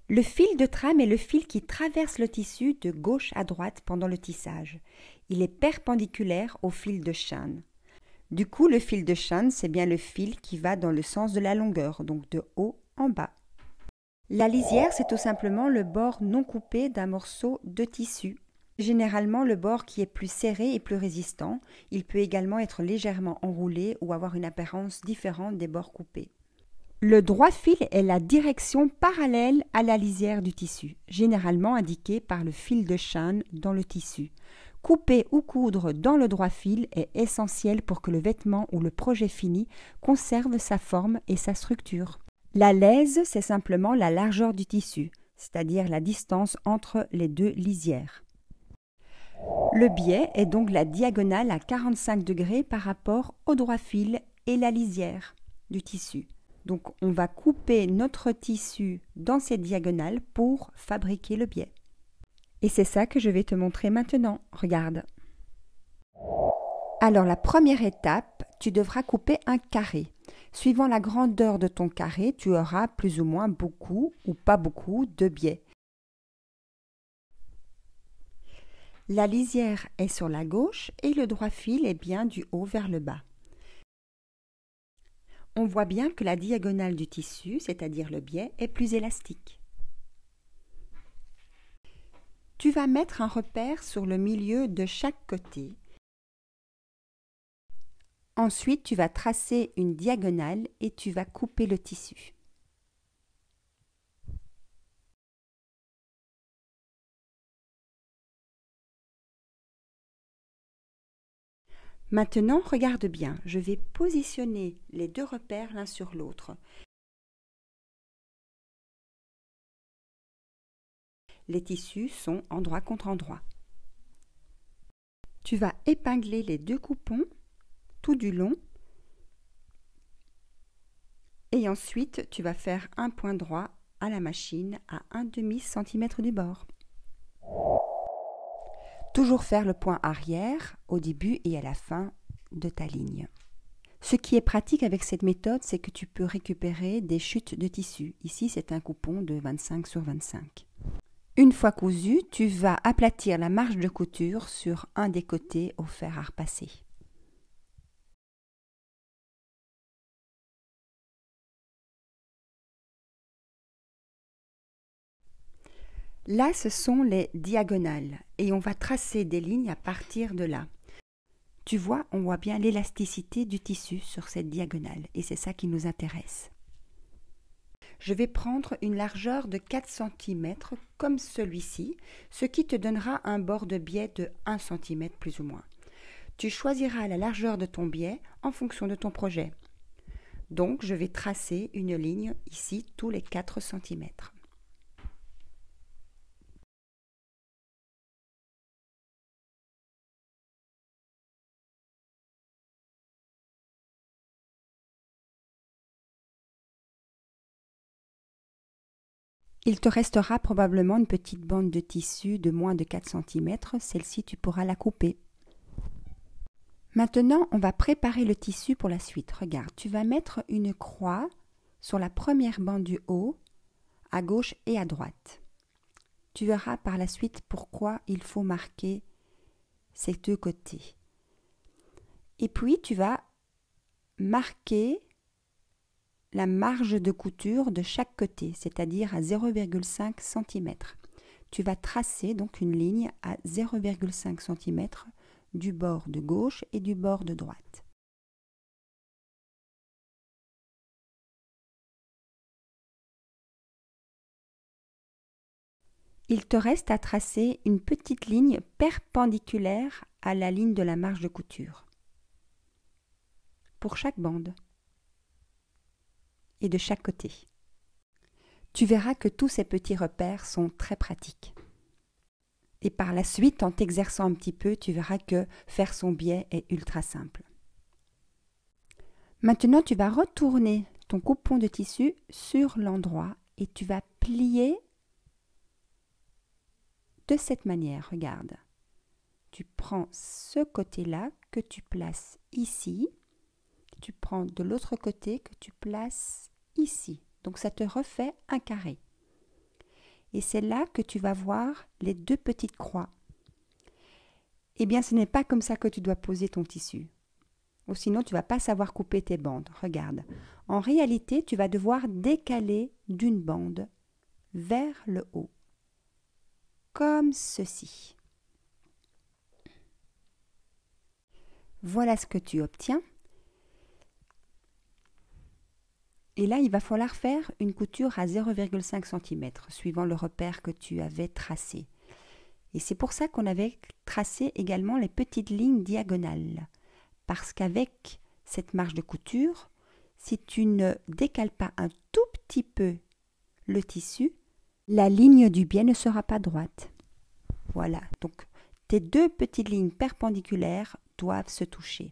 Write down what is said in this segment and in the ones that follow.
Le fil de trame est le fil qui traverse le tissu de gauche à droite pendant le tissage. Il est perpendiculaire au fil de chaîne. Du coup, le fil de chaîne, c'est bien le fil qui va dans le sens de la longueur, donc de haut en bas. La lisière, c'est tout simplement le bord non coupé d'un morceau de tissu. Généralement, le bord qui est plus serré et plus résistant. Il peut également être légèrement enroulé ou avoir une apparence différente des bords coupés. Le droit fil est la direction parallèle à la lisière du tissu, généralement indiquée par le fil de chaîne dans le tissu. Couper ou coudre dans le droit fil est essentiel pour que le vêtement ou le projet fini conserve sa forme et sa structure. La lèse, c'est simplement la largeur du tissu, c'est-à-dire la distance entre les deux lisières. Le biais est donc la diagonale à 45 degrés par rapport au droit fil et la lisière du tissu. Donc on va couper notre tissu dans cette diagonale pour fabriquer le biais. Et c'est ça que je vais te montrer maintenant. Regarde. Alors la première étape, tu devras couper un carré. Suivant la grandeur de ton carré, tu auras plus ou moins beaucoup ou pas beaucoup de biais. La lisière est sur la gauche et le droit fil est bien du haut vers le bas. On voit bien que la diagonale du tissu, c'est-à-dire le biais, est plus élastique. Tu vas mettre un repère sur le milieu de chaque côté. Ensuite, tu vas tracer une diagonale et tu vas couper le tissu. Maintenant, regarde bien, je vais positionner les deux repères l'un sur l'autre. Les tissus sont endroit contre endroit. Tu vas épingler les deux coupons tout du long et ensuite tu vas faire un point droit à la machine à 1/2 cm du bord. Toujours faire le point arrière au début et à la fin de ta ligne. Ce qui est pratique avec cette méthode, c'est que tu peux récupérer des chutes de tissu. Ici, c'est un coupon de 25 sur 25. Une fois cousu, tu vas aplatir la marge de couture sur un des côtés au fer à repasser. Là, ce sont les diagonales et on va tracer des lignes à partir de là. Tu vois, on voit bien l'élasticité du tissu sur cette diagonale et c'est ça qui nous intéresse. Je vais prendre une largeur de 4 cm comme celui-ci, ce qui te donnera un bord de biais de 1 cm plus ou moins. Tu choisiras la largeur de ton biais en fonction de ton projet. Donc, je vais tracer une ligne ici tous les 4 cm. Il te restera probablement une petite bande de tissu de moins de 4 cm. Celle-ci, tu pourras la couper. Maintenant, on va préparer le tissu pour la suite. Regarde, tu vas mettre une croix sur la première bande du haut, à gauche et à droite. Tu verras par la suite pourquoi il faut marquer ces deux côtés. Et puis, tu vas marquer la marge de couture de chaque côté, c'est-à-dire à 0,5 cm. Tu vas tracer donc une ligne à 0,5 cm du bord de gauche et du bord de droite. Il te reste à tracer une petite ligne perpendiculaire à la ligne de la marge de couture pour chaque bande et de chaque côté. Tu verras que tous ces petits repères sont très pratiques. Et par la suite, en t'exerçant un petit peu, tu verras que faire son biais est ultra simple. Maintenant, tu vas retourner ton coupon de tissu sur l'endroit et tu vas plier de cette manière. Regarde. Tu prends ce côté-là que tu places ici. Tu prends de l'autre côté que tu places ici. Donc ça te refait un carré. et c'est là que tu vas voir les 2 petites croix. Eh bien, ce n'est pas comme ça que tu dois poser ton tissu. Ou sinon, tu ne vas pas savoir couper tes bandes. Regarde. En réalité, tu vas devoir décaler d'une bande vers le haut. Comme ceci. Voilà ce que tu obtiens. Et là, il va falloir faire une couture à 0,5 cm, suivant le repère que tu avais tracé. Et c'est pour ça qu'on avait tracé également les petites lignes diagonales. Parce qu'avec cette marge de couture, si tu ne décales pas un tout petit peu le tissu, la ligne du biais ne sera pas droite. Voilà, donc tes 2 petites lignes perpendiculaires doivent se toucher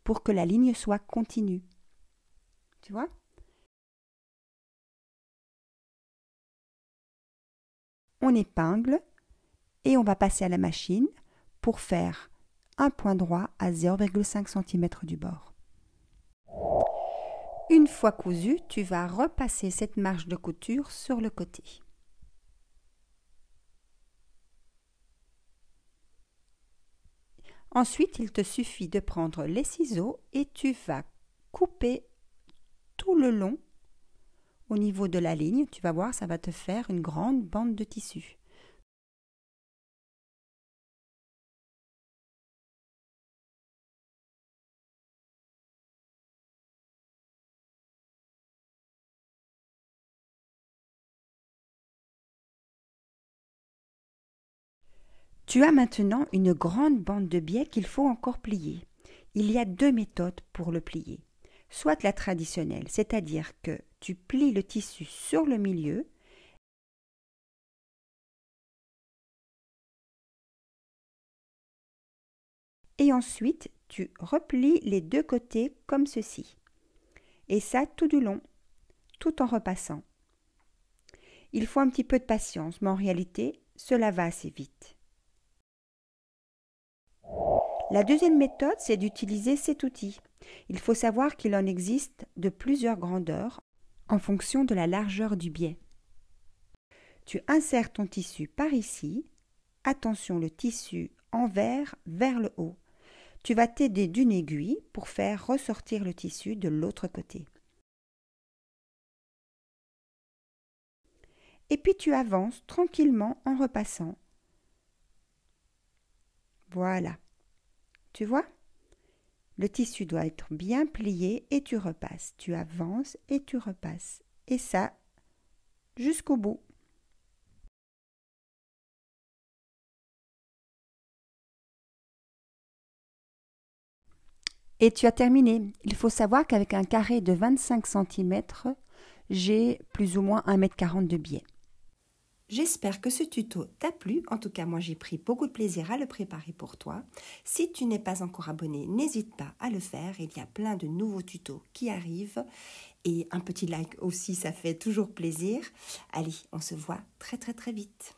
pour que la ligne soit continue. Tu vois ? On épingle et on va passer à la machine pour faire un point droit à 0,5 cm du bord. Une fois cousu, tu vas repasser cette marge de couture sur le côté. Ensuite, il te suffit de prendre les ciseaux et tu vas couper tout le long au niveau de la ligne. Tu vas voir, ça va te faire une grande bande de tissu. Tu as maintenant une grande bande de biais qu'il faut encore plier. Il y a 2 méthodes pour le plier. Soit la traditionnelle, c'est-à-dire que tu plies le tissu sur le milieu et ensuite tu replies les 2 côtés comme ceci. Et ça tout du long, tout en repassant. Il faut un petit peu de patience, mais en réalité, cela va assez vite. La deuxième méthode, c'est d'utiliser cet outil. Il faut savoir qu'il en existe de plusieurs grandeurs en fonction de la largeur du biais. Tu insères ton tissu par ici. Attention, le tissu envers vers le haut. Tu vas t'aider d'une aiguille pour faire ressortir le tissu de l'autre côté. Et puis tu avances tranquillement en repassant. Voilà. Tu vois ? Le tissu doit être bien plié et tu repasses. Tu avances et tu repasses. Et ça, jusqu'au bout. Et tu as terminé. Il faut savoir qu'avec un carré de 25 cm, j'ai plus ou moins 1,40 m de biais. J'espère que ce tuto t'a plu. En tout cas, moi, j'ai pris beaucoup de plaisir à le préparer pour toi. Si tu n'es pas encore abonné, n'hésite pas à le faire. Il y a plein de nouveaux tutos qui arrivent. Et un petit like aussi, ça fait toujours plaisir. Allez, on se voit très très très vite.